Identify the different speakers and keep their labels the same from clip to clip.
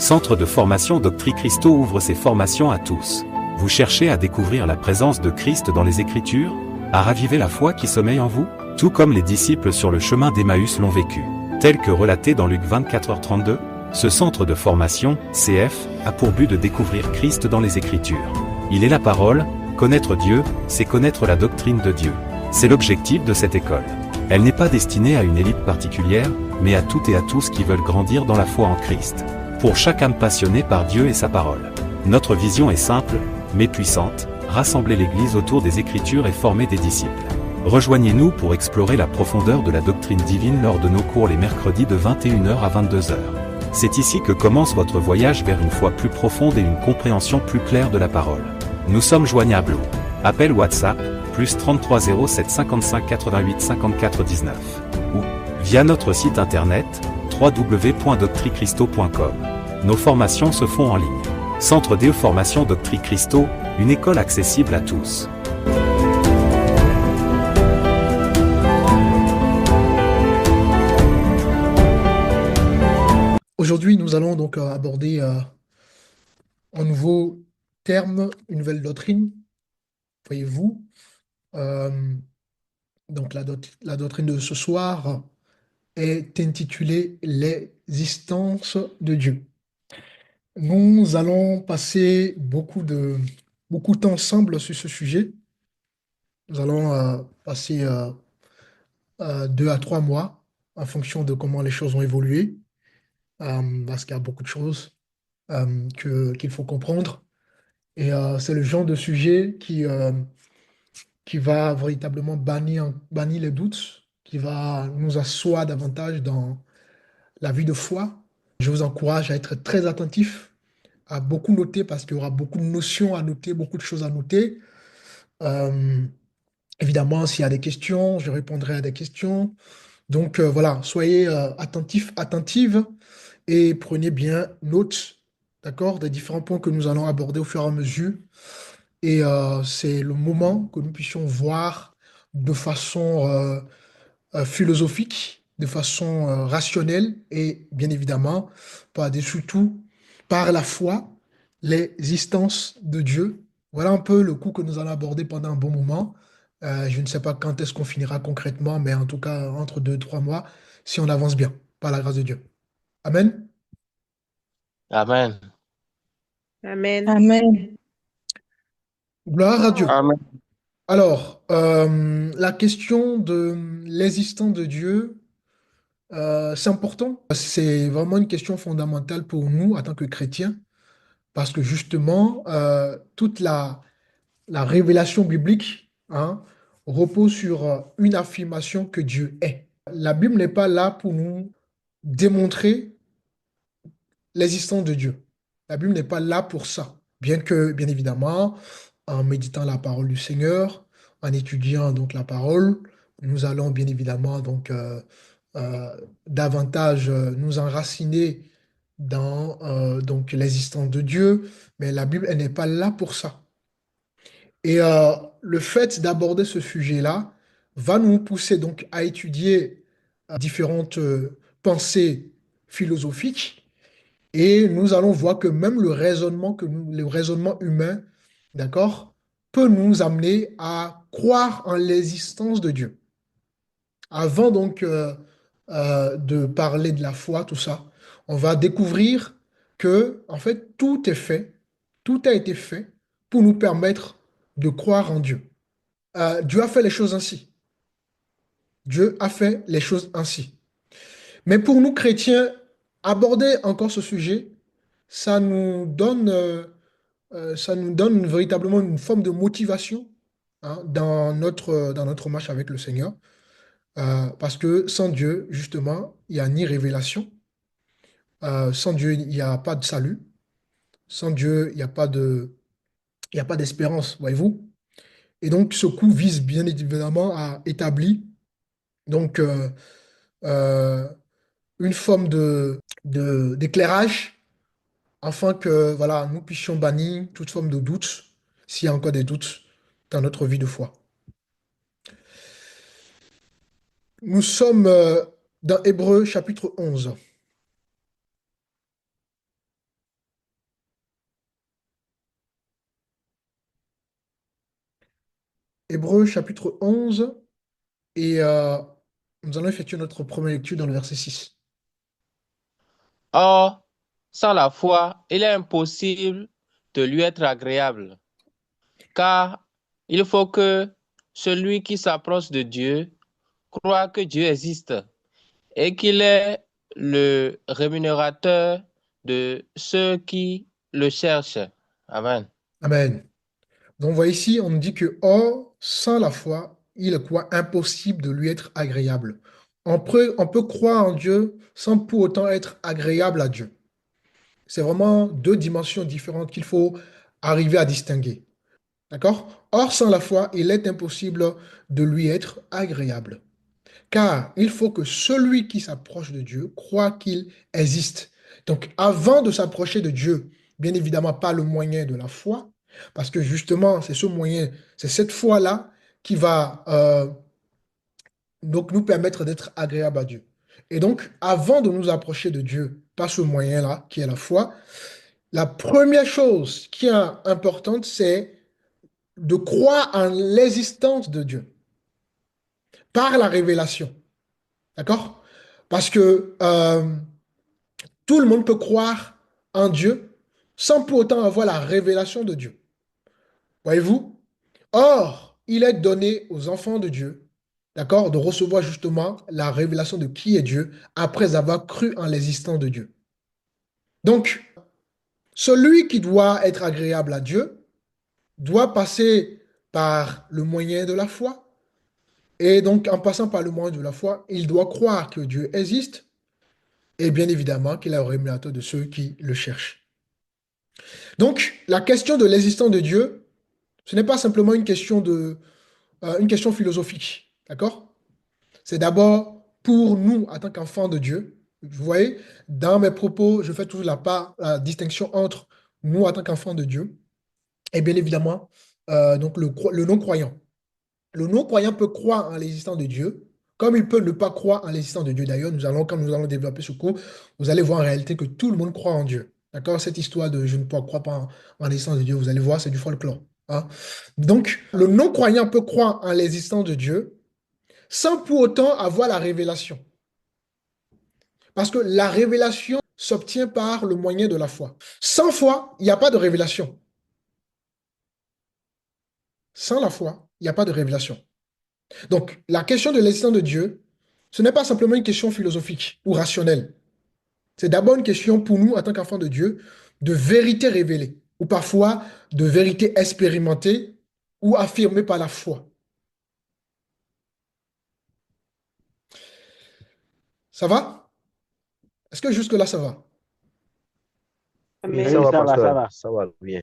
Speaker 1: Centre de formation Doctrine Christo ouvre ses formations à tous. Vous cherchez à découvrir la présence de Christ dans les Écritures, à raviver la foi qui sommeille en vous, tout comme les disciples sur le chemin d'Emmaüs l'ont vécu. Tel que relaté dans Luc 24h32, ce centre de formation, CF, a pour but de découvrir Christ dans les Écritures. Il est la parole, connaître Dieu, c'est connaître la doctrine de Dieu. C'est l'objectif de cette école. Elle n'est pas destinée à une élite particulière, mais à toutes et à tous qui veulent grandir dans la foi en Christ. Pour chaque âme passionnée par Dieu et sa parole. Notre vision est simple, mais puissante, rassembler l'Église autour des Écritures et former des disciples. Rejoignez-nous pour explorer la profondeur de la doctrine divine lors de nos cours les mercredis de 21h à 22h. C'est ici que commence votre voyage vers une foi plus profonde et une compréhension plus claire de la parole. Nous sommes joignables au appel WhatsApp, plus 33 07 55 88 54 19, ou via notre site internet, www.doctricristo.com. Nos formations se font en ligne. Centre de formation Doctrine Christo, une école accessible à tous.
Speaker 2: Aujourd'hui, nous allons donc aborder un nouveau terme, une nouvelle doctrine. Voyez-vous, donc la doctrine de ce soir est intitulée l'existence de Dieu. Nous allons passer beaucoup de temps ensemble sur ce sujet. Nous allons passer 2 à 3 mois en fonction de comment les choses ont évolué, parce qu'il y a beaucoup de choses qu'il faut comprendre. Et c'est le genre de sujet qui va véritablement bannir les doutes, qui va nous asseoir davantage dans la vie de foi. Je vous encourage à être très attentif, à beaucoup noter, parce qu'il y aura beaucoup de notions à noter, beaucoup de choses à noter. Évidemment, s'il y a des questions, je répondrai à des questions. Donc voilà, soyez attentifs, attentives, et prenez bien note, d'accord, des différents points que nous allons aborder au fur et à mesure. Et c'est le moment que nous puissions voir de façon philosophique, de façon rationnelle et bien évidemment, par-dessus tout, par la foi, l'existence de Dieu. Voilà un peu le coup que nous allons aborder pendant un bon moment. Je ne sais pas quand est-ce qu'on finira concrètement, mais en tout cas, entre 2 et 3 mois, si on avance bien, par la grâce de Dieu. Amen.
Speaker 3: Amen.
Speaker 4: Amen.
Speaker 5: Amen.
Speaker 2: Gloire à Dieu.
Speaker 3: Amen.
Speaker 2: Alors, la question de l'existence de Dieu, c'est important. C'est vraiment une question fondamentale pour nous en tant que chrétiens, parce que justement, toute la révélation biblique, hein, repose sur une affirmation que Dieu est. La Bible n'est pas là pour nous démontrer l'existence de Dieu. La Bible n'est pas là pour ça. Bien que, bien évidemment, en méditant la parole du Seigneur, en étudiant donc la parole, nous allons bien évidemment donc davantage nous enraciner dans donc l'existence de Dieu, mais la Bible elle n'est pas là pour ça. Et le fait d'aborder ce sujet-là va nous pousser donc à étudier différentes pensées philosophiques, et nous allons voir que même le raisonnement humain, d'accord, peut nous amener à croire en l'existence de Dieu. Avant donc de parler de la foi, tout ça, on va découvrir que, en fait, tout a été fait pour nous permettre de croire en Dieu. Dieu a fait les choses ainsi. Dieu a fait les choses ainsi. Mais pour nous chrétiens, aborder encore ce sujet, ça nous donne, véritablement une forme de motivation, hein, dans notre marche avec le Seigneur. Parce que sans Dieu, justement, il n'y a ni révélation. Sans Dieu, il n'y a pas de salut. Sans Dieu, il n'y a pas il y a pas d'espérance, voyez-vous. Et donc, ce coup vise bien évidemment à établir donc, euh, une forme d'éclairage, afin que voilà, nous puissions bannir toute forme de doute, s'il y a encore des doutes dans notre vie de foi. Nous sommes dans Hébreux chapitre 11. Hébreux chapitre 11 et nous allons effectuer notre première lecture dans le verset 6.
Speaker 3: Or, sans la foi, il est impossible de lui être agréable, car il faut que celui qui s'approche de Dieu croit que Dieu existe et qu'il est le rémunérateur de ceux qui le cherchent. Amen.
Speaker 2: Amen. Donc, on voit ici, on nous dit que, or, sans la foi, il est quoi? Impossible de lui être agréable. On peut croire en Dieu sans pour autant être agréable à Dieu. C'est vraiment deux dimensions différentes qu'il faut arriver à distinguer. D'accord? Or, sans la foi, il est impossible de lui être agréable. Car il faut que celui qui s'approche de Dieu croit qu'il existe. Donc, avant de s'approcher de Dieu, bien évidemment, pas le moyen de la foi, parce que justement, c'est ce moyen, c'est cette foi-là qui va donc nous permettre d'être agréable à Dieu. Et donc, avant de nous approcher de Dieu, par ce moyen-là, qui est la foi, la première chose qui est importante, c'est de croire en l'existence de Dieu par la révélation. D'accord? Parce que tout le monde peut croire en Dieu sans pour autant avoir la révélation de Dieu. Voyez-vous? Or, il est donné aux enfants de Dieu, d'accord, de recevoir justement la révélation de qui est Dieu après avoir cru en l'existence de Dieu. Donc, celui qui doit être agréable à Dieu doit passer par le moyen de la foi. Et donc, en passant par le moyen de la foi, il doit croire que Dieu existe et bien évidemment qu'il est le rémunérateur de ceux qui le cherchent. Donc, la question de l'existence de Dieu, ce n'est pas simplement une question philosophique, d'accord? C'est d'abord pour nous, en tant qu'enfants de Dieu. Vous voyez, dans mes propos, je fais toujours la distinction entre nous, en tant qu'enfants de Dieu, et bien évidemment, donc le non-croyant. Le non-croyant peut croire en l'existence de Dieu, comme il peut ne pas croire en l'existence de Dieu. D'ailleurs, quand nous allons développer ce cours, vous allez voir en réalité que tout le monde croit en Dieu. D'accord? Cette histoire de je ne crois pas en l'existence de Dieu, vous allez voir, c'est du folklore. Hein? Donc, le non-croyant peut croire en l'existence de Dieu sans pour autant avoir la révélation. Parce que la révélation s'obtient par le moyen de la foi. Sans foi, il n'y a pas de révélation. Sans la foi, il n'y a pas de révélation. Donc, la question de l'existence de Dieu, ce n'est pas simplement une question philosophique ou rationnelle. C'est d'abord une question pour nous, en tant qu'enfants de Dieu, de vérité révélée, ou parfois de vérité expérimentée ou affirmée par la foi. Ça va? Est-ce que jusque-là, ça va?
Speaker 3: Oui,
Speaker 4: Amen.
Speaker 3: ça
Speaker 5: Oui,
Speaker 3: va,
Speaker 5: ça
Speaker 3: pasteur.
Speaker 5: va, ça va bien.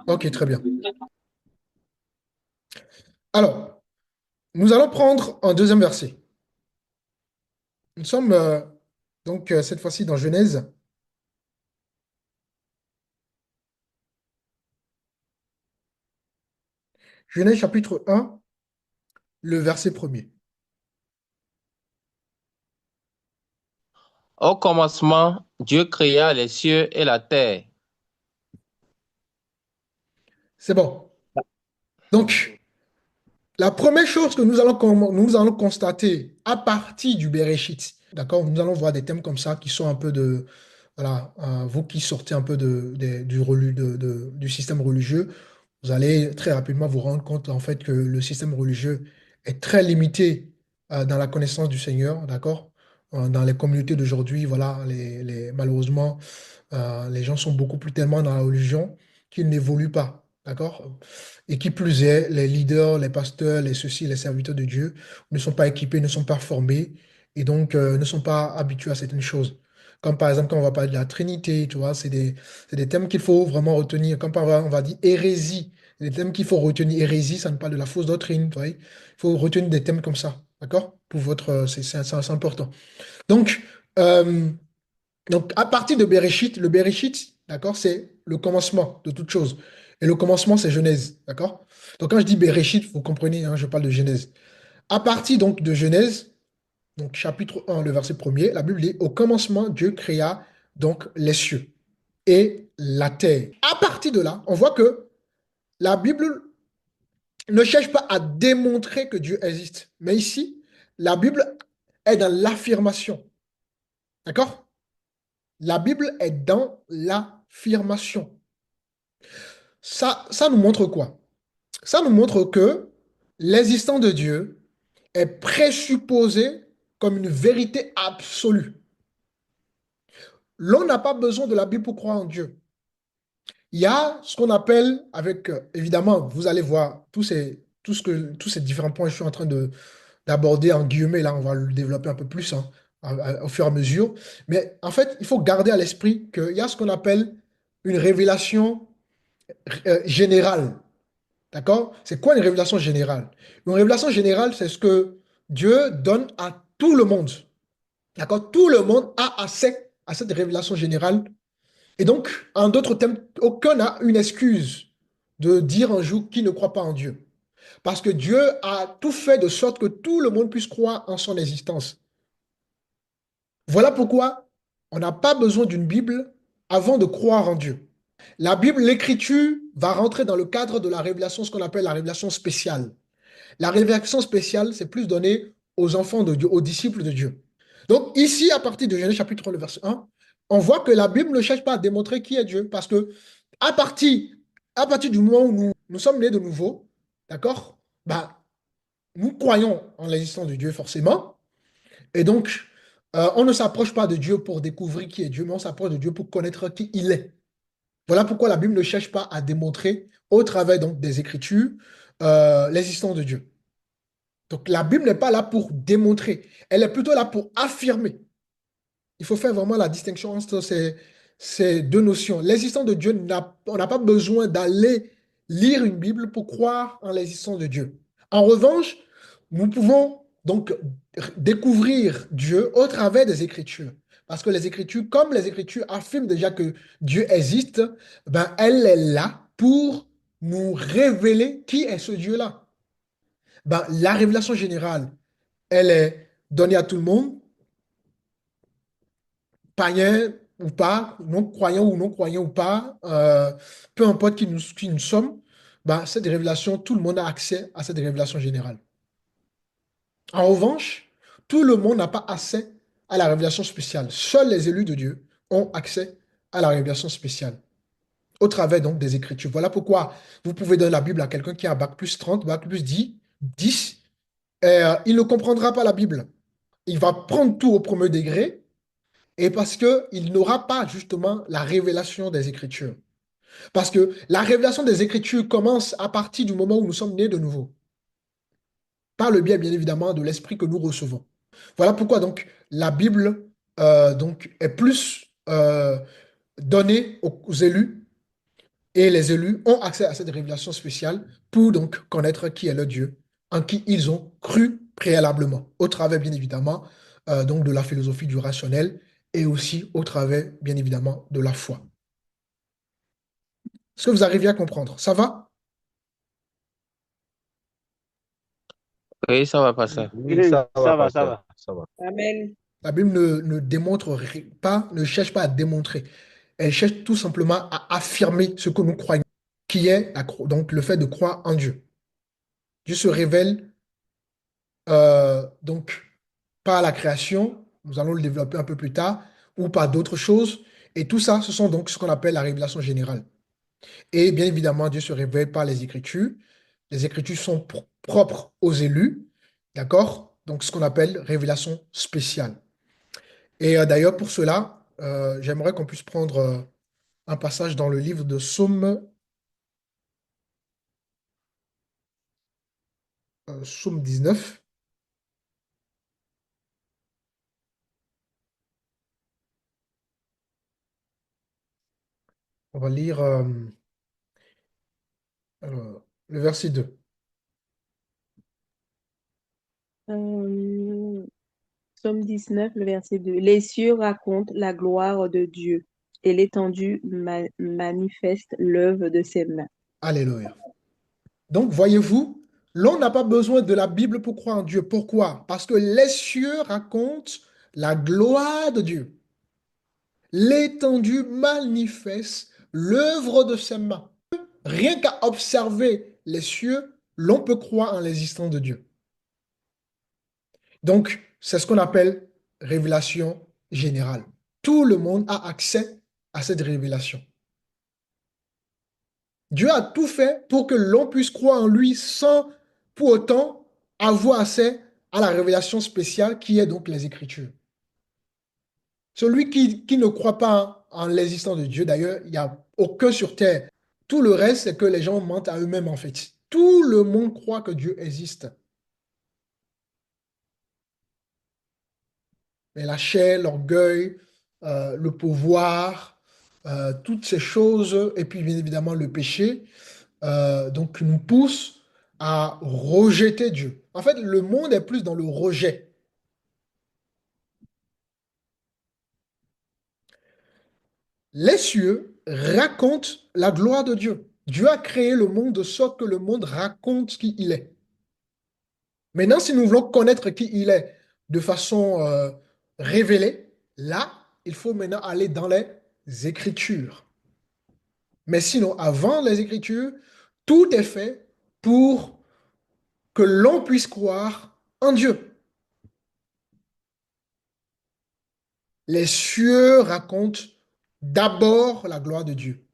Speaker 2: Ok, très bien. Alors, nous allons prendre un deuxième verset. Nous sommes donc cette fois-ci dans Genèse. Genèse chapitre 1, le verset premier.
Speaker 3: Au commencement, Dieu créa les cieux et la terre.
Speaker 2: C'est bon. Donc, la première chose que nous allons constater à partir du Béréchit, d'accord, nous allons voir des thèmes comme ça qui sont un peu de, voilà, vous qui sortez un peu du système religieux, vous allez très rapidement vous rendre compte en fait que le système religieux est très limité dans la connaissance du Seigneur, d'accord? Dans les communautés d'aujourd'hui, voilà, malheureusement, les gens sont beaucoup plus tellement dans la religion qu'ils n'évoluent pas, d'accord? Et qui plus est, les leaders, les pasteurs, les ceux-ci, les serviteurs de Dieu ne sont pas équipés, ne sont pas formés et donc ne sont pas habitués à certaines choses. Comme par exemple, quand on va parler de la Trinité, tu vois, c'est des thèmes qu'il faut vraiment retenir. Comme on va dire hérésie, c'est des thèmes qu'il faut retenir. Hérésie, ça ne parle de la fausse doctrine, tu vois. Il faut retenir des thèmes comme ça, d'accord? C'est important. Donc, euh, donc, à partir de Bereshit, le Bereshit, d'accord, c'est le commencement de toute chose. Et le commencement, c'est Genèse, d'accord? Donc, quand je dis Bereshit, vous comprenez, hein, je parle de Genèse. À partir donc de Genèse, donc chapitre 1, le verset premier, la Bible dit, au commencement, Dieu créa donc les cieux et la terre. À partir de là, on voit que la Bible ne cherche pas à démontrer que Dieu existe. Mais ici, la Bible est dans l'affirmation. D'accord? La Bible est dans l'affirmation. Ça nous montre quoi? Ça nous montre que l'existence de Dieu est présupposée comme une vérité absolue. L'on n'a pas besoin de la Bible pour croire en Dieu. Il y a ce qu'on appelle, avec, évidemment, vous allez voir tous ces différents points que je suis en train d'aborder en guillemets, là, on va le développer un peu plus hein, au fur et à mesure. Mais en fait, il faut garder à l'esprit qu'il y a ce qu'on appelle une révélation générale. D'accord? C'est quoi une révélation générale? Une révélation générale, c'est ce que Dieu donne à tout le monde. D'accord? Tout le monde a accès à cette révélation générale. Et donc, en d'autres termes, aucun n'a une excuse de dire un jour qu'il ne croit pas en Dieu. Parce que Dieu a tout fait de sorte que tout le monde puisse croire en son existence. Voilà pourquoi on n'a pas besoin d'une Bible avant de croire en Dieu. La Bible, l'écriture, va rentrer dans le cadre de la révélation, ce qu'on appelle la révélation spéciale. La révélation spéciale, c'est plus donné aux enfants de Dieu, aux disciples de Dieu. Donc ici, à partir de Genèse chapitre 3, le verset 1, on voit que la Bible ne cherche pas à démontrer qui est Dieu, parce que à partir, à partir du moment où nous sommes nés de nouveau, d'accord, bah, nous croyons en l'existence de Dieu forcément, et donc on ne s'approche pas de Dieu pour découvrir qui est Dieu, mais on s'approche de Dieu pour connaître qui il est. Voilà pourquoi la Bible ne cherche pas à démontrer, au travers donc, des Écritures, l'existence de Dieu. Donc la Bible n'est pas là pour démontrer, elle est plutôt là pour affirmer. Il faut faire vraiment la distinction entre ces deux notions. L'existence de Dieu, on n'a pas besoin d'aller lire une Bible pour croire en l'existence de Dieu. En revanche, nous pouvons donc découvrir Dieu au travers des Écritures. Parce que les Écritures, comme les Écritures affirment déjà que Dieu existe, ben, elle est là pour nous révéler qui est ce Dieu-là. Ben, la révélation générale, elle est donnée à tout le monde, païens ou pas, non-croyants ou pas, peu importe qui nous sommes, bah, cette révélation, tout le monde a accès à cette révélation générale. En revanche, tout le monde n'a pas accès à la révélation spéciale. Seuls les élus de Dieu ont accès à la révélation spéciale, au travers donc des Écritures. Voilà pourquoi vous pouvez donner la Bible à quelqu'un qui a bac plus 30, bac plus 10, et, il ne comprendra pas la Bible. Il va prendre tout au premier degré, et parce qu'il n'aura pas justement la révélation des Écritures. Parce que la révélation des Écritures commence à partir du moment où nous sommes nés de nouveau. Par le biais, bien évidemment, de l'esprit que nous recevons. Voilà pourquoi donc la Bible donc, est plus donnée aux élus, et les élus ont accès à cette révélation spéciale pour donc connaître qui est le Dieu en qui ils ont cru préalablement, au travers, bien évidemment, donc de la philosophie du rationnel et aussi au travers, bien évidemment, de la foi. Est-ce que vous arrivez à comprendre? Ça va?
Speaker 3: Oui, ça va passer.
Speaker 5: Oui, ça va,
Speaker 6: Ça va, ça
Speaker 5: pasteur.
Speaker 6: va.
Speaker 5: Ça va.
Speaker 4: Amen.
Speaker 2: La Bible ne démontre pas, ne cherche pas à démontrer. Elle cherche tout simplement à affirmer ce que nous croyons, qui est donc le fait de croire en Dieu. Dieu se révèle donc par la création, nous allons le développer un peu plus tard, ou par d'autres choses. Et tout ça, ce sont donc ce qu'on appelle la révélation générale. Et bien évidemment, Dieu se révèle par les Écritures. Les Écritures sont propres aux élus, d'accord? Donc ce qu'on appelle révélation spéciale. Et d'ailleurs, pour cela, j'aimerais qu'on puisse prendre un passage dans le livre de Psaume 19. On va lire le verset 2.
Speaker 4: Euh, Psaume 19, le verset 2. Les cieux racontent la gloire de Dieu et l'étendue manifeste l'œuvre de ses mains.
Speaker 2: Alléluia. Donc, voyez-vous, l'on n'a pas besoin de la Bible pour croire en Dieu. Pourquoi? Parce que les cieux racontent la gloire de Dieu. L'étendue manifeste l'œuvre de ses mains. Rien qu'à observer les cieux, l'on peut croire en l'existence de Dieu. Donc, c'est ce qu'on appelle révélation générale. Tout le monde a accès à cette révélation. Dieu a tout fait pour que l'on puisse croire en lui sans pour autant avoir accès à la révélation spéciale qui est donc les Écritures. Celui qui ne croit pas en l'existence de Dieu, d'ailleurs, il n'y a aucun sur terre. Tout le reste, c'est que les gens mentent à eux-mêmes en fait. Tout le monde croit que Dieu existe. Mais la chair, l'orgueil, le pouvoir, toutes ces choses, et puis bien évidemment le péché, donc nous poussent à rejeter Dieu. En fait, le monde est plus dans le rejet. Les cieux racontent la gloire de Dieu. Dieu a créé le monde de sorte que le monde raconte qui il est. Maintenant, si nous voulons connaître qui il est de façon révélée, là, il faut maintenant aller dans les Écritures. Mais sinon, avant les Écritures, tout est fait pour que l'on puisse croire en Dieu. Les cieux racontent d'abord la gloire de Dieu.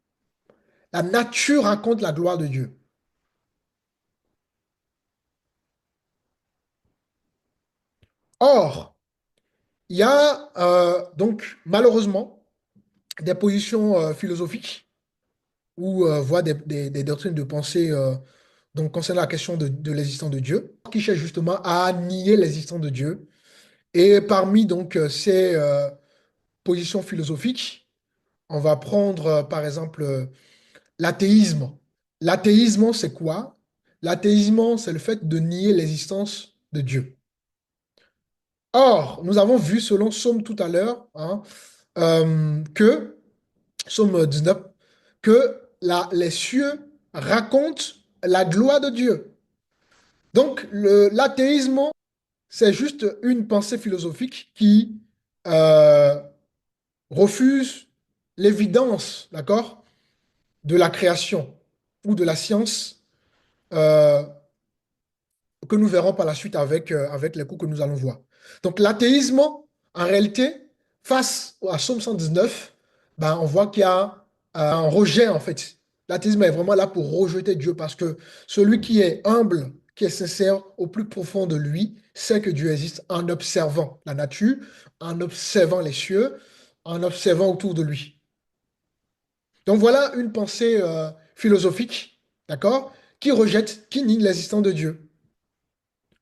Speaker 2: La nature raconte la gloire de Dieu. Or, il y a donc malheureusement des positions philosophiques ou voire des doctrines de pensée donc concernant la question de l'existence de Dieu, qui cherchent justement à nier l'existence de Dieu. Et parmi donc ces positions philosophiques, on va prendre par exemple l'athéisme. L'athéisme, c'est quoi? L'athéisme, c'est le fait de nier l'existence de Dieu. Or, nous avons vu selon Somme tout à l'heure, hein, que, Somme 19, que les cieux racontent la gloire de Dieu. Donc, l'athéisme, c'est juste une pensée philosophique qui euh, refuse l'évidence, d'accord, de la création ou de la science euh, que nous verrons par la suite avec les cours que nous allons voir. Donc l'athéisme, en réalité, face à Somme 119, ben, on voit qu'il y a un rejet en fait. L'athéisme est vraiment là pour rejeter Dieu parce que celui qui est humble, qui est sincère au plus profond de lui, sait que Dieu existe en observant la nature, en observant les cieux, en observant autour de lui. Donc voilà une pensée philosophique, d'accord, qui rejette, qui nie l'existence de Dieu.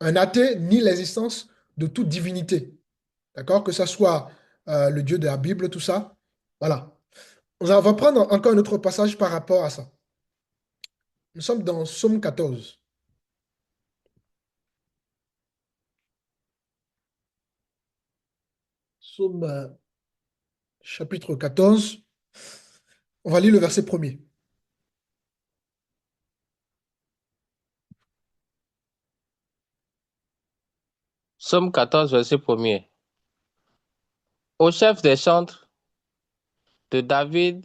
Speaker 2: Un athée nie l'existence de toute divinité. D'accord? Que ce soit le Dieu de la Bible, tout ça. Voilà. On va prendre encore un autre passage par rapport à ça. Nous sommes dans Psaume 14. Psaume chapitre 14. On va lire le verset premier.
Speaker 3: Somme 14, verset 1er. Au chef des chantres de David,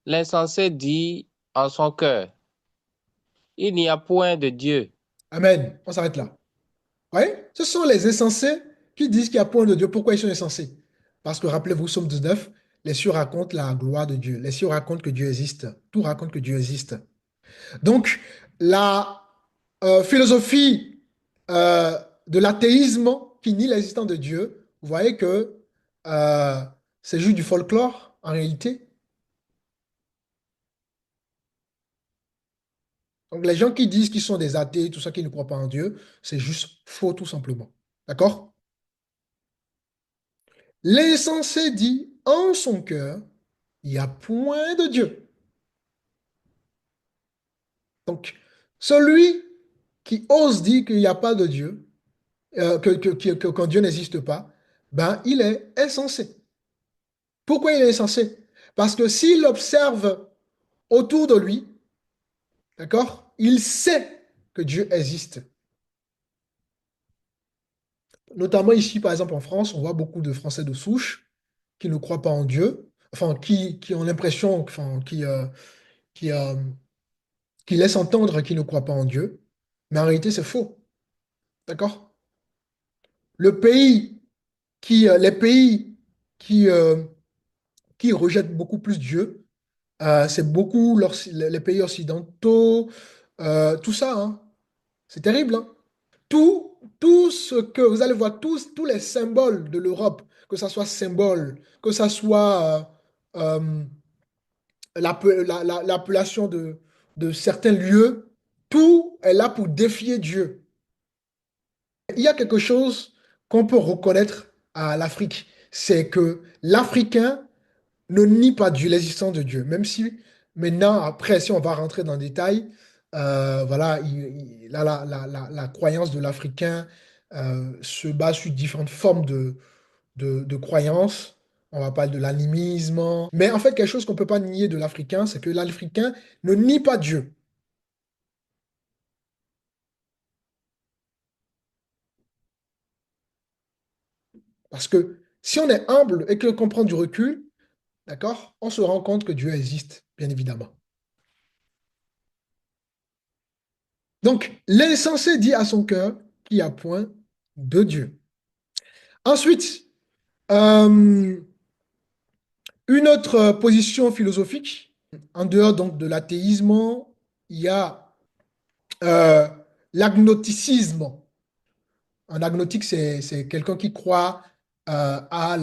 Speaker 3: l'insensé dit en son cœur, il n'y a point de Dieu.
Speaker 2: Amen. On s'arrête là. Oui, ce sont les insensés qui disent qu'il n'y a point de Dieu. Pourquoi ils sont insensés? Parce que rappelez-vous, Somme 19, les cieux racontent la gloire de Dieu. Les cieux racontent que Dieu existe. Tout raconte que Dieu existe. Donc, la philosophie euh, de l'athéisme qui nie l'existence de Dieu, vous voyez que euh, c'est juste du folklore en réalité. Donc, les gens qui disent qu'ils sont des athées, tout ça, qui ne croient pas en Dieu, c'est juste faux tout simplement. D'accord? L'insensé dit en son cœur, il n'y a point de Dieu. Donc, celui qui ose dire qu'il n'y a pas de Dieu, quand Dieu n'existe pas, ben, il est insensé. Pourquoi il est insensé? Parce que s'il observe autour de lui, d'accord, il sait que Dieu existe. Notamment ici, par exemple, en France, on voit beaucoup de Français de souche qui ne croient pas en Dieu, enfin, qui ont l'impression, enfin, qui qui laisse entendre qu'ils ne croient pas en Dieu, mais en réalité, c'est faux. D'accord? Le pays les pays qui, euh, qui rejettent beaucoup plus Dieu, c'est beaucoup les pays occidentaux, tout ça, hein. C'est terrible, hein. Tout ce que vous allez voir, tous les symboles de l'Europe, que ce soit symbole, que ce soit l'appellation de certains lieux, tout est là pour défier Dieu. Il y a quelque chose qu'on peut reconnaître à l'Afrique, c'est que l'Africain ne nie pas Dieu, l'existence de Dieu, même si maintenant, après, si on va rentrer dans le détail, voilà, la croyance de l'Africain se base sur différentes formes de croyances. On va parler de l'animisme. Mais en fait, quelque chose qu'on ne peut pas nier de l'Africain, c'est que l'Africain ne nie pas Dieu. Parce que si on est humble et qu'on prend du recul, d'accord, on se rend compte que Dieu existe, bien évidemment. Donc, l'insensé dit à son cœur qu'il n'y a point de Dieu. Ensuite, euh, une autre position philosophique, en dehors donc de l'athéisme, il y a euh, l'agnosticisme. Un agnostique, c'est quelqu'un qui croit à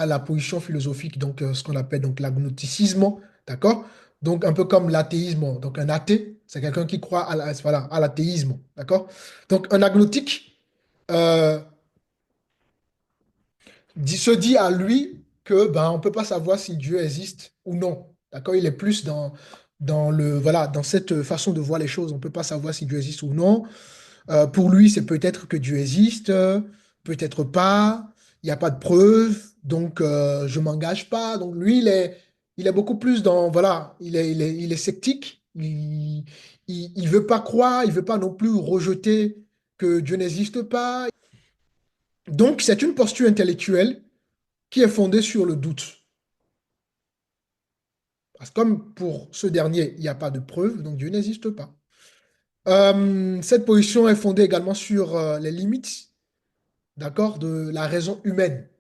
Speaker 2: la position philosophique, donc ce qu'on appelle donc l'agnosticisme, d'accord? Donc un peu comme l'athéisme. Donc un athée, c'est quelqu'un qui croit voilà, à l'athéisme, d'accord? Donc un agnostique euh, se dit à lui que ben on peut pas savoir si Dieu existe ou non, d'accord? Il est plus dans le voilà dans cette façon de voir les choses. On peut pas savoir si Dieu existe ou non. Pour lui, c'est peut-être que Dieu existe, peut-être pas, il n'y a pas de preuves, donc je ne m'engage pas. Donc lui, il est beaucoup plus dans, voilà, il est sceptique, il veut pas croire, il veut pas non plus rejeter que Dieu n'existe pas. Donc c'est une posture intellectuelle qui est fondée sur le doute. Parce que comme pour ce dernier, il n'y a pas de preuves, donc Dieu n'existe pas. Cette position est fondée également sur les limites, d'accord, de la raison humaine.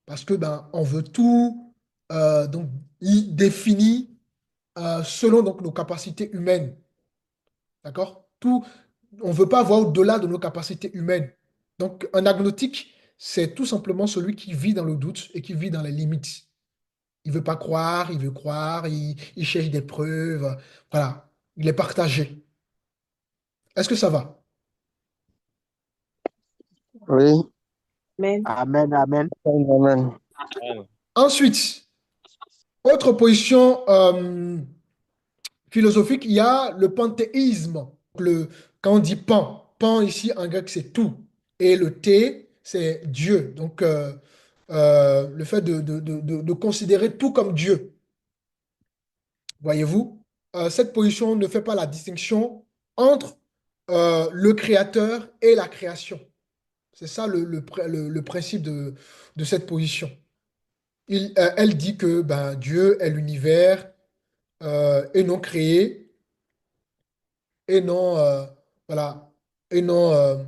Speaker 2: Parce que ben, on veut tout donc définir selon donc nos capacités humaines. D'accord? Tout, on ne veut pas voir au-delà de nos capacités humaines. Donc un agnostique, c'est tout simplement celui qui vit dans le doute et qui vit dans les limites. Il ne veut pas croire, il veut croire, il cherche des preuves. Voilà, il est partagé. Est-ce que ça va?
Speaker 5: Oui,
Speaker 4: Amen.
Speaker 5: Amen, Amen, Amen.
Speaker 2: Ensuite, autre position philosophique, il y a le panthéisme. Quand on dit pan ici en grec c'est tout. Et le thé, c'est Dieu. Donc le fait de considérer tout comme Dieu. Voyez-vous, cette position ne fait pas la distinction entre le créateur et la création. C'est ça le principe de cette position. Elle dit que ben, Dieu est l'univers et non créé et non, voilà, et non,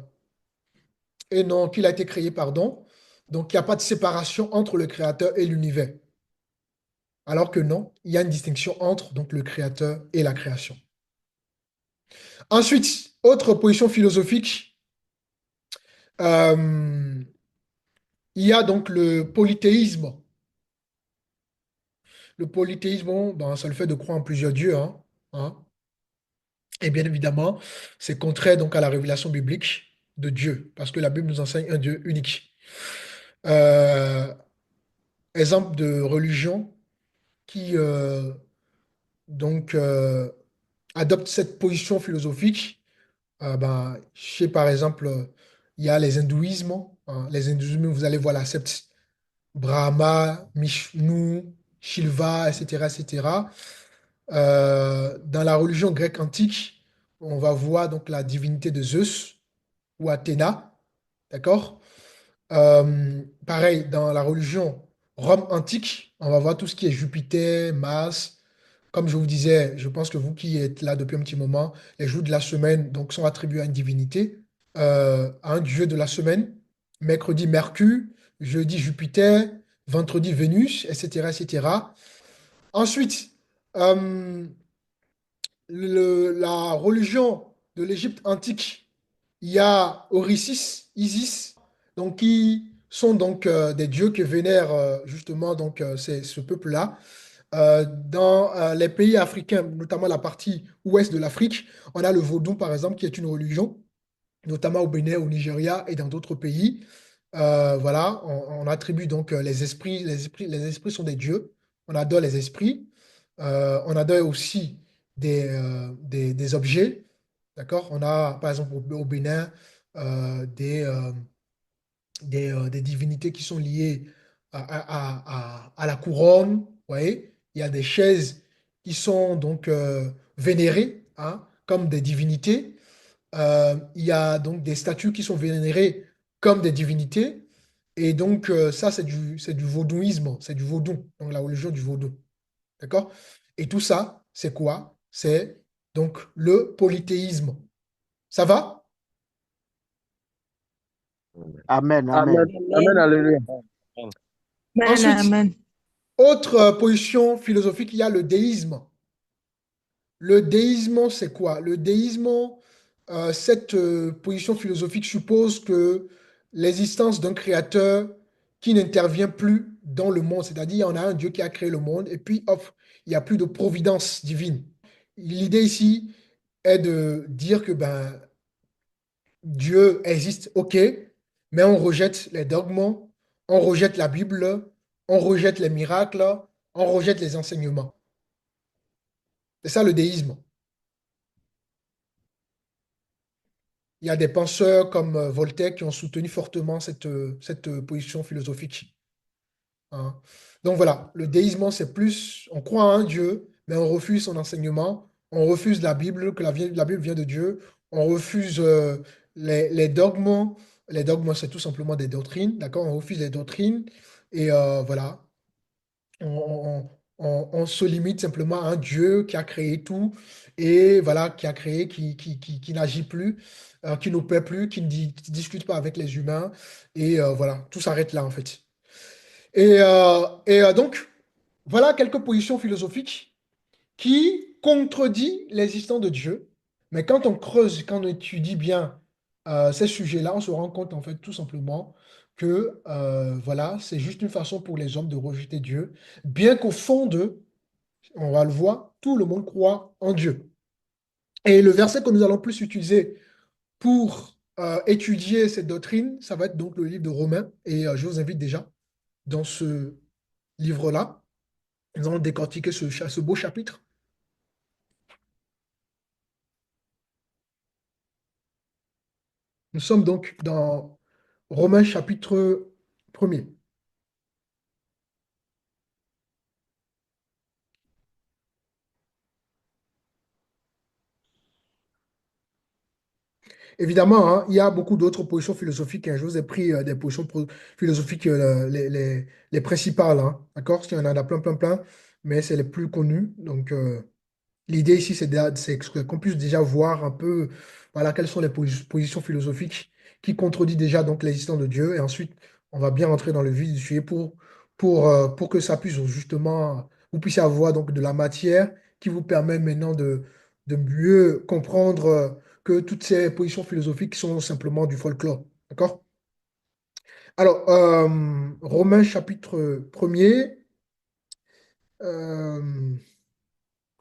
Speaker 2: et non qu'il a été créé, pardon. Donc, il n'y a pas de séparation entre le créateur et l'univers. Alors que non, il y a une distinction entre donc, le créateur et la création. Ensuite, autre position philosophique, euh, il y a donc le polythéisme. Le polythéisme, bon, ben, ça le fait de croire en plusieurs dieux, hein. Et bien évidemment, c'est contraire donc à la révélation biblique de Dieu, parce que la Bible nous enseigne un Dieu unique. Euh, Exemple de religion qui donc adopte cette position philosophique. Ben, chez par exemple, il y a les hindouismes, hein. Les hindouismes, vous allez voir la secte Brahma, Vishnu, Shiva, etc., etc. Dans la religion grecque antique, on va voir donc la divinité de Zeus ou Athéna, d'accord? Pareil, dans la religion Rome antique, on va voir tout ce qui est Jupiter, Mars, Comme je vous disais, je pense que vous qui êtes là depuis un petit moment, les jours de la semaine donc, sont attribués à une divinité, à un dieu de la semaine. Mercredi, Mercure, jeudi, Jupiter, vendredi, Vénus, etc., etc. Ensuite, euh, la religion de l'Égypte antique, il y a Orisis, Isis, donc qui sont donc des dieux que vénèrent justement donc ce peuple-là. Dans les pays africains, notamment la partie ouest de l'Afrique, on a le vaudou par exemple qui est une religion, notamment au Bénin, au Nigeria et dans d'autres pays. Voilà, on attribue donc les esprits, les esprits sont des dieux. On adore les esprits. On adore aussi des objets. D'accord? On a, par exemple, au Bénin, des divinités qui sont liées à la couronne. Vous voyez? Il y a des chaises qui sont donc vénérées hein, comme des divinités. Il y a donc des statues qui sont vénérées comme des divinités. Et donc, ça, c'est du vaudouisme, c'est du vaudou, donc la religion du vaudou. D'accord? Et tout ça, c'est quoi? C'est donc le polythéisme. Ça va?
Speaker 5: Amen.
Speaker 6: Amen.
Speaker 5: Amen.
Speaker 6: Amen.
Speaker 4: Amen.
Speaker 6: Alléluia.
Speaker 3: Amen.
Speaker 4: Amen.
Speaker 2: Ensuite,
Speaker 4: Amen.
Speaker 2: autre position philosophique, il y a le déisme. Le déisme, c'est quoi? Le déisme, cette position philosophique suppose que l'existence d'un créateur qui n'intervient plus dans le monde, c'est-à-dire on a un Dieu qui a créé le monde et puis hop, il n'y a plus de providence divine. L'idée ici est de dire que ben, Dieu existe, ok, mais on rejette les dogmes, on rejette la Bible, on rejette les miracles, on rejette les enseignements. C'est ça le déisme. Il y a des penseurs comme Voltaire qui ont soutenu fortement cette position philosophique. Hein. Donc voilà, le déisme, c'est plus, on croit à un Dieu, mais on refuse son enseignement, on refuse la Bible, que la Bible vient de Dieu, on refuse les dogmes. Les dogmes, c'est tout simplement des doctrines, d'accord? On refuse les doctrines et voilà, on se limite simplement à un Dieu qui a créé tout et voilà, qui a créé, qui n'agit plus, qui ne paie plus, qui ne discute pas avec les humains et voilà, tout s'arrête là en fait. Et donc, voilà quelques positions philosophiques qui contredisent l'existence de Dieu. Mais quand on creuse, quand on étudie bien ces sujets-là, on se rend compte en fait tout simplement que voilà, c'est juste une façon pour les hommes de rejeter Dieu, bien qu'au fond d'eux, on va le voir, tout le monde croit en Dieu. Et le verset que nous allons plus utiliser pour étudier cette doctrine, ça va être donc le livre de Romains. Et je vous invite déjà dans ce livre-là. Nous allons décortiquer ce beau chapitre. Nous sommes donc dans Romains chapitre 1er. Évidemment, hein, il y a beaucoup d'autres positions philosophiques. Hein. Je vous ai pris des positions philosophiques, les principales. Hein, d'accord? Il y en a plein, plein, plein, mais c'est les plus connues. Donc, l'idée ici, c'est qu'on puisse déjà voir un peu voilà, quelles sont les positions philosophiques qui contredisent déjà donc l'existence de Dieu. Et ensuite, on va bien rentrer dans le vif du sujet pour que ça puisse justement, vous puissiez avoir donc de la matière qui vous permet maintenant de mieux comprendre que toutes ces positions philosophiques sont simplement du folklore. D'accord? Alors, Romains chapitre 1er.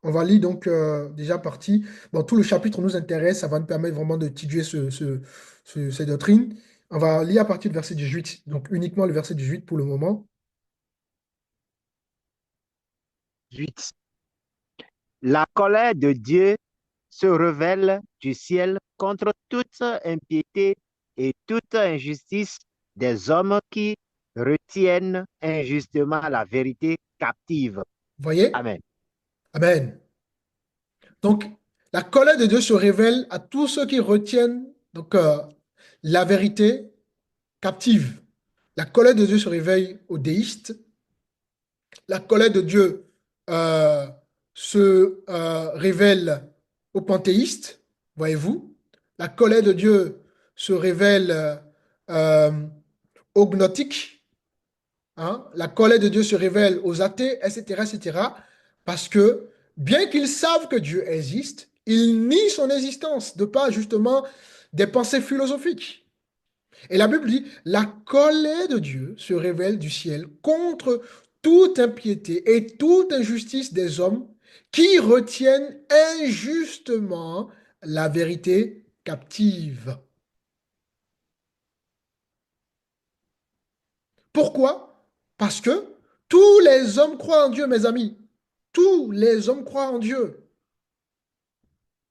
Speaker 2: On va lire donc déjà partie. Bon, tout le chapitre nous intéresse, ça va nous permettre vraiment de étudier ces doctrines. On va lire à partir du verset 18, donc uniquement le verset 18 pour le moment.
Speaker 5: 8. La colère de Dieu se révèle du ciel contre toute impiété et toute injustice des hommes qui retiennent injustement la vérité captive.
Speaker 2: Vous voyez?
Speaker 5: Amen.
Speaker 2: Amen. Donc, la colère de Dieu se révèle à tous ceux qui retiennent donc, la vérité captive. La colère de Dieu se réveille aux déistes. La colère de Dieu euh, se révèle aux panthéistes, voyez-vous. La colère de Dieu se révèle euh, aux gnostiques. Hein. La colère de Dieu se révèle aux athées, etc., etc. Parce que bien qu'ils savent que Dieu existe, ils nient son existence de par justement des pensées philosophiques. Et la Bible dit, la colère de Dieu se révèle du ciel contre toute impiété et toute injustice des hommes qui retiennent injustement la vérité captive. Pourquoi? Parce que tous les hommes croient en Dieu, mes amis. Tous les hommes croient en Dieu.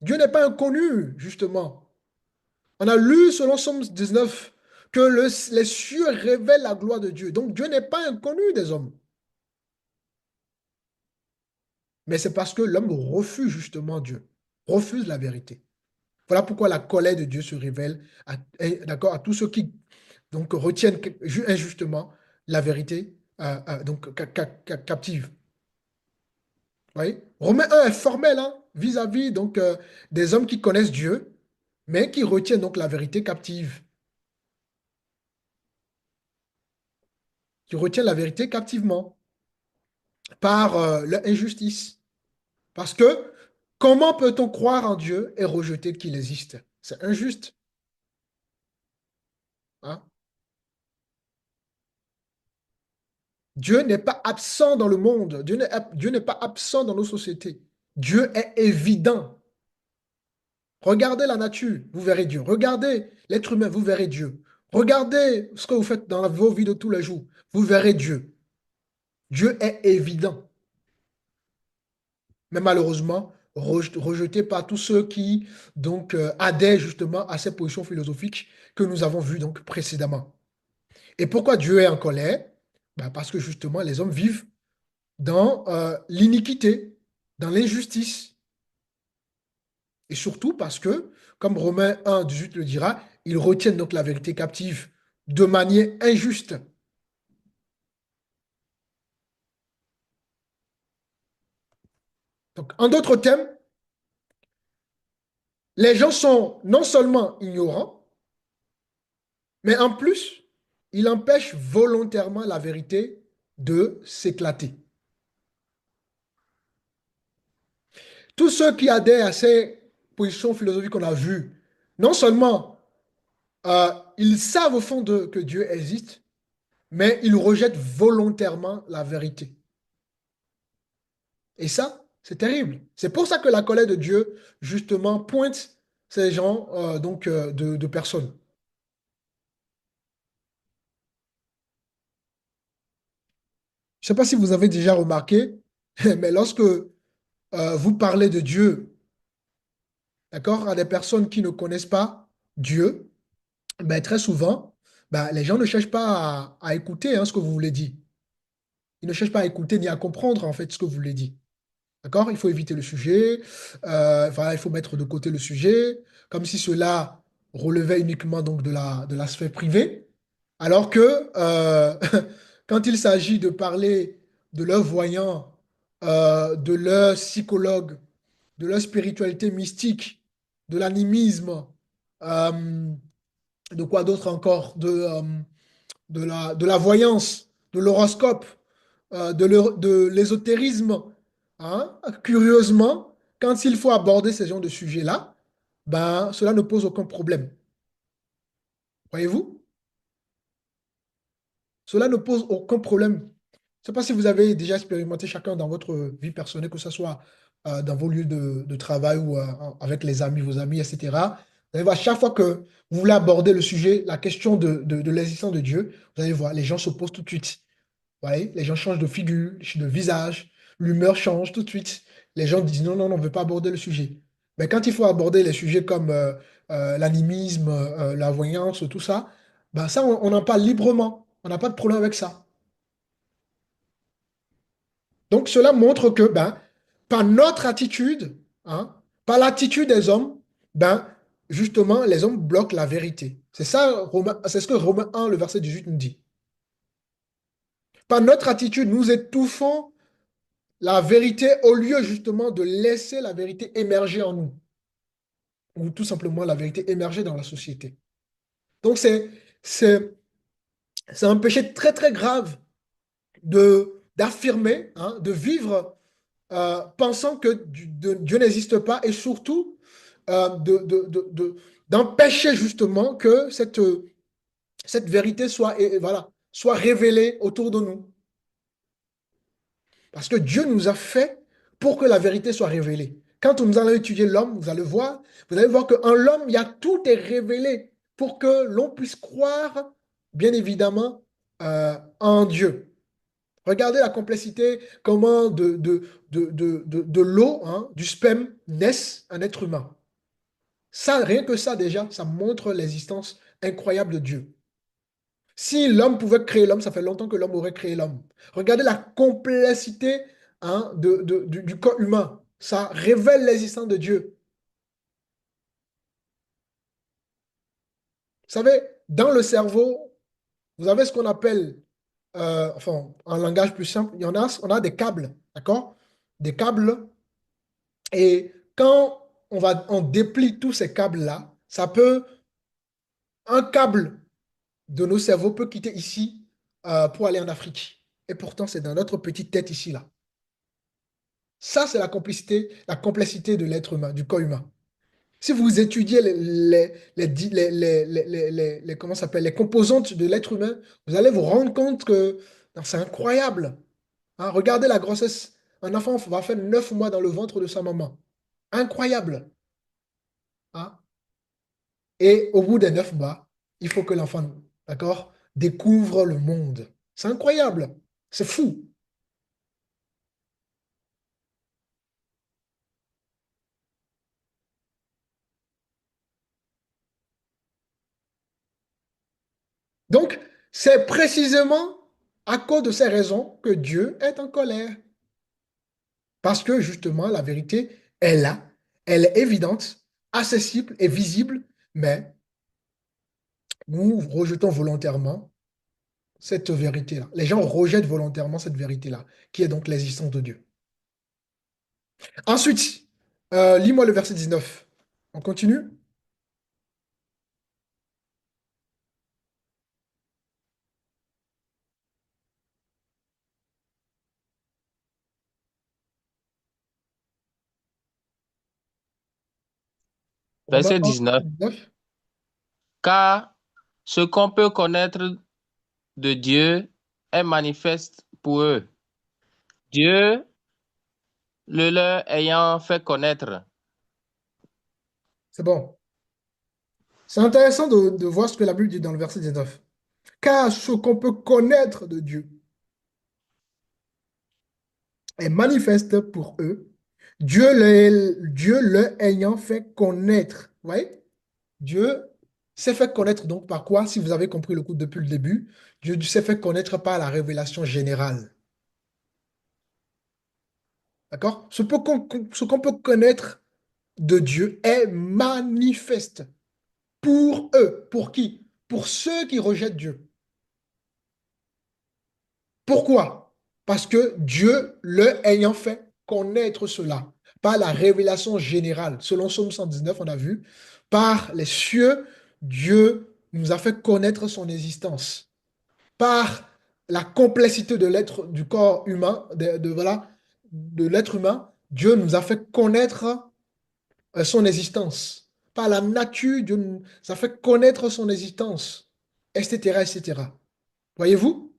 Speaker 2: Dieu n'est pas inconnu, justement. On a lu selon Somme 19 que les cieux révèlent la gloire de Dieu. Donc Dieu n'est pas inconnu des hommes. Mais c'est parce que l'homme refuse justement Dieu, refuse la vérité. Voilà pourquoi la colère de Dieu se révèle d'accord, à tous ceux qui donc, retiennent injustement la vérité donc, captive. Vous voyez? Romains 1 est formel hein, vis-à-vis donc, des hommes qui connaissent Dieu, mais qui retiennent donc la vérité captive. Qui retiennent la vérité captivement par leur injustice. Parce que comment peut-on croire en Dieu et rejeter qu'il existe? C'est injuste. Hein? Dieu n'est pas absent dans le monde. Dieu n'est pas absent dans nos sociétés. Dieu est évident. Regardez la nature, vous verrez Dieu. Regardez l'être humain, vous verrez Dieu. Regardez ce que vous faites dans vos vies de tous les jours, vous verrez Dieu. Dieu est évident. Mais malheureusement, rejeté par tous ceux qui donc adhèrent justement à ces positions philosophiques que nous avons vues donc précédemment. Et pourquoi Dieu est en colère? Ben, parce que justement les hommes vivent dans l'iniquité, dans l'injustice. Et surtout parce que, comme Romains 1, 18 le dira, ils retiennent donc la vérité captive de manière injuste. Donc, en d'autres termes, les gens sont non seulement ignorants, mais en plus, ils empêchent volontairement la vérité de s'éclater. Tous ceux qui adhèrent à ces positions philosophiques qu'on a vues, non seulement ils savent au fond d'eux que Dieu existe, mais ils rejettent volontairement la vérité. Et ça, c'est terrible. C'est pour ça que la colère de Dieu, justement, pointe ces gens de personnes. Je ne sais pas si vous avez déjà remarqué, mais lorsque vous parlez de Dieu, d'accord, à des personnes qui ne connaissent pas Dieu, ben, très souvent, ben, les gens ne cherchent pas à écouter hein, ce que vous voulez dire. Ils ne cherchent pas à écouter ni à comprendre en fait ce que vous voulez dire. D'accord? Il faut éviter le sujet, voilà, il faut mettre de côté le sujet, comme si cela relevait uniquement donc de la sphère privée, alors que quand il s'agit de parler de leurs voyants, de leurs psychologues, de leur spiritualité mystique, de l'animisme, euh, de quoi d'autre encore, de la voyance, de l'horoscope, de l'ésotérisme. Hein. Curieusement, quand il faut aborder ces genres de sujets-là, ben, cela ne pose aucun problème. Voyez-vous? Cela ne pose aucun problème. Je ne sais pas si vous avez déjà expérimenté chacun dans votre vie personnelle, que ce soit dans vos lieux de travail ou avec les amis, vos amis, etc. Vous allez voir, chaque fois que vous voulez aborder le sujet, la question de l'existence de Dieu, vous allez voir, les gens se posent tout de suite. Vous voyez, les gens changent de figure, de visage, l'humeur change tout de suite. Les gens disent non, non, non, on ne veut pas aborder le sujet. Mais quand il faut aborder les sujets comme l'animisme, la voyance, tout ça, ben ça, on en parle librement. On n'a pas de problème avec ça. Donc cela montre que ben, par notre attitude, hein, par l'attitude des hommes, ben, justement, les hommes bloquent la vérité. C'est ça, c'est ce que Romains 1, le verset 18 nous dit. Par notre attitude, nous étouffons la vérité au lieu justement de laisser la vérité émerger en nous, ou tout simplement la vérité émerger dans la société. Donc c'est, c'est un péché très très grave d'affirmer, hein, de vivre pensant que Dieu n'existe pas et surtout d'empêcher justement que cette vérité soit révélée autour de nous. Parce que Dieu nous a fait pour que la vérité soit révélée. Quand nous allons étudier l'homme, vous allez voir qu'en l'homme, il y a tout est révélé pour que l'on puisse croire, bien évidemment, en Dieu. Regardez la complexité, comment de l'eau, hein, du sperme, naissent un être humain. Ça, rien que ça déjà, ça montre l'existence incroyable de Dieu. Si l'homme pouvait créer l'homme, ça fait longtemps que l'homme aurait créé l'homme. Regardez la complexité, hein, du corps humain. Ça révèle l'existence de Dieu. Vous savez, dans le cerveau, vous avez ce qu'on appelle, enfin, en langage plus simple, on a des câbles, d'accord? Des câbles. Et quand on déplie tous ces câbles-là, un câble de nos cerveaux peut quitter ici pour aller en Afrique. Et pourtant, c'est dans notre petite tête ici, là. Ça, c'est la complexité de l'être humain, du corps humain. Si vous étudiez comment ça s'appelle, les composantes de l'être humain, vous allez vous rendre compte que non, c'est incroyable. Hein, regardez la grossesse. Un enfant va faire 9 mois dans le ventre de sa maman. Incroyable. Hein. Et au bout des 9 mois, il faut que l'enfant, d'accord, découvre le monde. C'est incroyable. C'est fou. Donc, c'est précisément à cause de ces raisons que Dieu est en colère. Parce que justement, la vérité est là, elle est évidente, accessible et visible, mais nous rejetons volontairement cette vérité-là. Les gens rejettent volontairement cette vérité-là, qui est donc l'existence de Dieu. Ensuite, lis-moi le verset 19. On continue? Romains
Speaker 3: Verset
Speaker 2: 1,
Speaker 3: 19.
Speaker 2: 19.
Speaker 3: Car ce qu'on peut connaître de Dieu est manifeste pour eux. Dieu le leur ayant fait connaître.
Speaker 2: C'est bon. C'est intéressant de voir ce que la Bible dit dans le verset 19. Car ce qu'on peut connaître de Dieu est manifeste pour eux, Dieu le ayant fait connaître. Vous voyez? Dieu s'est fait connaître donc par quoi? Si vous avez compris le coup depuis le début, Dieu s'est fait connaître par la révélation générale. D'accord? Ce qu'on peut connaître de Dieu est manifeste pour eux. Pour qui? Pour ceux qui rejettent Dieu. Pourquoi? Parce que Dieu, le ayant fait connaître cela, par la révélation générale. Selon Psaume 119, on a vu, par les cieux, Dieu nous a fait connaître son existence. Par la complexité de l'être, du corps humain, voilà, de l'être humain, Dieu nous a fait connaître son existence. Par la nature, Dieu nous a fait connaître son existence, etc., etc. Voyez-vous?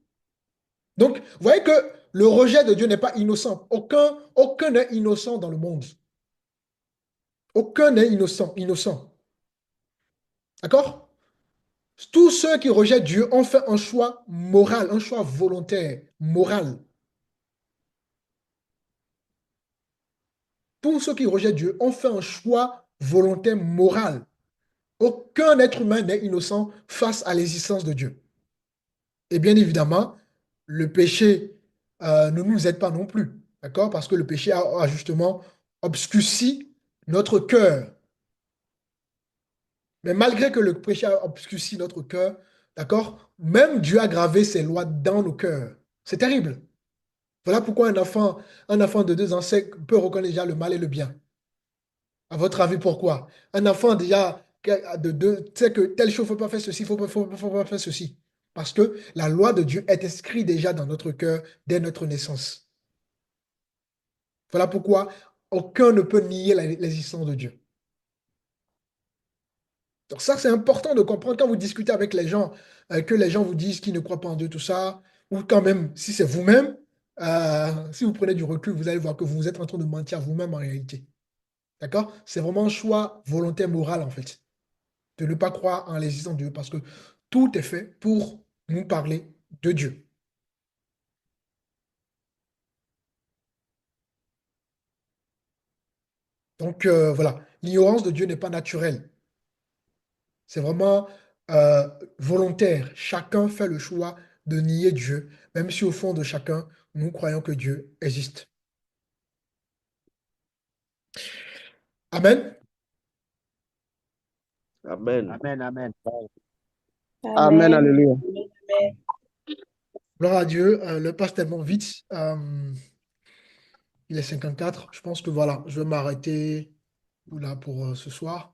Speaker 2: Donc, vous voyez que le rejet de Dieu n'est pas innocent. Aucun n'est innocent dans le monde. Aucun n'est innocent. D'accord? Tous ceux qui rejettent Dieu ont fait un choix moral, un choix volontaire, moral. Tous ceux qui rejettent Dieu ont fait un choix volontaire, moral. Aucun être humain n'est innocent face à l'existence de Dieu. Et bien évidemment, le péché ne nous aide pas non plus. D'accord? Parce que le péché a justement obscurci notre cœur. Mais malgré que le péché a obscurci notre cœur, d'accord? Même Dieu a gravé ses lois dans nos cœurs. C'est terrible. Voilà pourquoi un enfant de 2 ans peut reconnaître déjà le mal et le bien. À votre avis, pourquoi? Un enfant déjà de deux sait que telle chose, il ne faut pas faire ceci, il faut pas faire ceci. Parce que la loi de Dieu est inscrite déjà dans notre cœur dès notre naissance. Voilà pourquoi aucun ne peut nier l'existence de Dieu. Donc ça, c'est important de comprendre quand vous discutez avec les gens, que les gens vous disent qu'ils ne croient pas en Dieu, tout ça, ou quand même, si c'est vous-même, si vous prenez du recul, vous allez voir que vous êtes en train de mentir à vous-même en réalité. D'accord? C'est vraiment un choix volontaire moral, en fait, de ne pas croire en l'existence de Dieu, parce que tout est fait pour nous parler de Dieu. Donc voilà, l'ignorance de Dieu n'est pas naturelle. C'est vraiment euh, volontaire. Chacun fait le choix de nier Dieu, même si au fond de chacun, nous croyons que Dieu existe. Amen.
Speaker 6: Amen.
Speaker 5: Amen, amen.
Speaker 6: Amen.
Speaker 4: Amen.
Speaker 6: Alléluia.
Speaker 4: Amen.
Speaker 2: Gloire à Dieu. Le passe tellement vite. Il est 54. Je pense que voilà, je vais m'arrêter là pour ce soir.